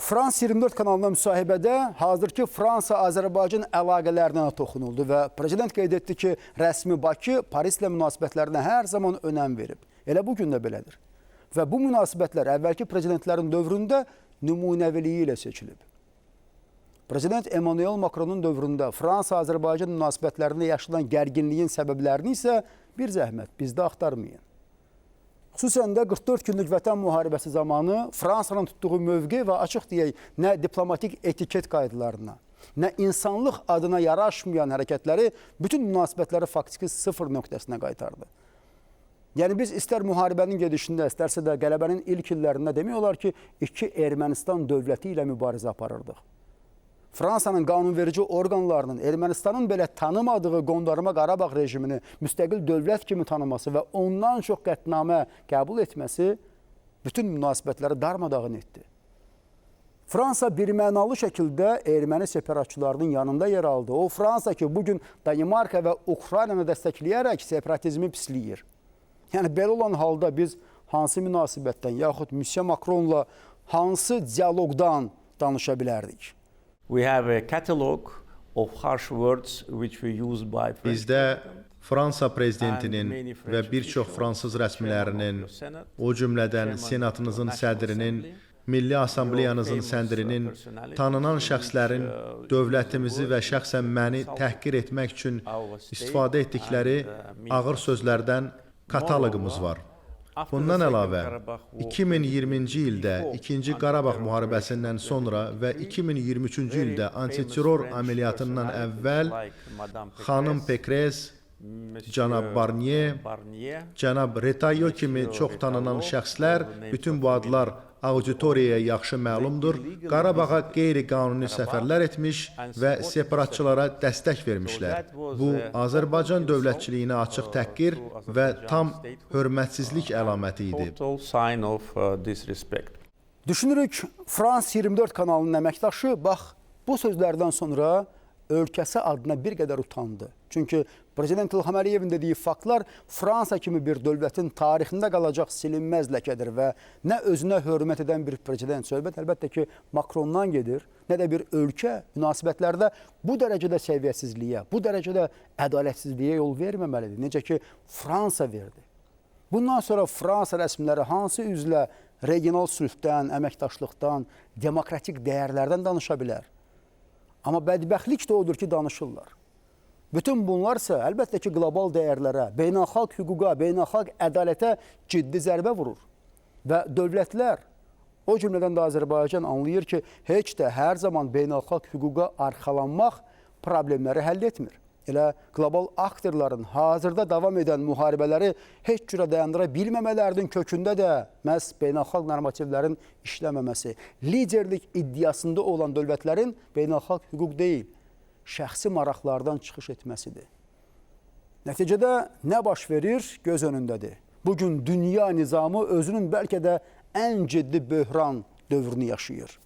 Frans 24 kanalına müsahibədə hazırki Fransa-Azərbaycan əlaqələrinə toxunuldu və prezident qeyd etdi ki, rəsmi Bakı Parislə münasibətlərinə hər zaman önəm verib. Elə bugün də belədir. Və bu münasibətlər əvvəlki prezidentlərin dövründə nümunəviliyi ilə seçilib. Prezident Emmanuel Macronun dövründə Fransa-Azərbaycan münasibətlərində yaşanan gərginliyin səbəblərini isə bir zəhmət bizdə axtarmayın. Xüsusən də 44 günlük vətən müharibəsi zamanı Fransanın tutduğu mövqe və açıq deyək, nə diplomatik etiket qaydalarına, nə insanlıq adına yaraşmayan hərəkətləri bütün münasibətləri faktiki sıfır nöqtəsinə qaytardı. Yəni biz istər müharibənin gedişində, istərsə də qələbənin ilk illərində demək olar ki, iki Ermənistan dövləti ilə mübarizə aparırdıq. Fransanın qanunverici orqanlarının Ermənistanın belə tanımadığı Qondarma Qarabağ rejimini müstəqil dövlət kimi tanıması və ondan çox qətnamə qəbul etməsi bütün münasibətləri darmadağın etdi. Fransa birmənalı şəkildə erməni separatçılarının yanında yer aldı. O Fransa ki, bugün Danimarka və Ukraynanı dəstəkləyərək separatizmi pisləyir. Yəni belə olan halda biz hansı münasibətdən yaxud Müsyə Macronla hansı dialoqdan danışa bilərdik? Bizdə Fransa prezidentinin və bir çox fransız rəsmilərinin, o cümlədən senatınızın sədrinin, Milli Assambleyanızın sədrinin, tanınan şəxslərin dövlətimizi və şəxsən məni təhqir etmək üçün istifadə etdikləri ağır sözlərdən kataloqumuz var. Bundan əlavə, 2020-ci ildə 2-ci Qarabağ müharibəsindən sonra və 2023-cü ildə antiterror əməliyyatından əvvəl xanım Pécresse, cənab Barnier, cənab Retailleau kimi çox tanınan şəxslər, bütün bu adlar auditoriyaya yaxşı məlumdur, Qarabağa qeyri-qanuni səfərlər etmiş və separatçılara dəstək vermişlər. Bu, Azərbaycan dövlətçiliyinə açıq təhqir və tam hörmətsizlik əlaməti idi. Düşünürük, Frans 24 kanalının əməkdaşı, bax, bu sözlərdən sonra ölkəsi adına bir qədər utandı. Çünki Prezident İlham Əliyevin dediyi faktlar Fransa kimi bir dövlətin tarixində qalacaq silinməz ləkədir və nə özünə hörmət edən bir prezident, söhbət əlbəttə ki, Macrondan gedir, nə də bir ölkə münasibətlərdə bu dərəcədə səviyyəsizliyə, bu dərəcədə ədalətsizliyə yol verməməlidir. Necə ki, Fransa verdi. Bundan sonra Fransa rəsmiləri hansı üzlə regional sülhdən, əməkdaşlıqdan, demokratik dəyərlərdən danışa bilər? Amma bədbəxtlik də odur ki, danışırlar. Bütün bunlarsa əlbəttə ki, qlobal dəyərlərə, beynəlxalq hüquqa, beynəlxalq ədalətə ciddi zərbə vurur. Və dövlətlər, o cümlədən də Azərbaycan anlayır ki, heç də hər zaman beynəlxalq hüquqa arxalanmaq problemləri həll etmir. Elə qlobal aktorların hazırda davam edən müharibələri heç cürə dayandıra bilməmələrinin kökündə də məhz beynəlxalq normativlərin işləməməsi, liderlik iddiasında olan dövlətlərin beynəlxalq hüquq deyil, şəxsi maraqlardan çıxış etməsidir. Nəticədə nə baş verir? Göz önündədir. Bugün dünya nizamı özünün bəlkə də ən ciddi böhran dövrünü yaşayır.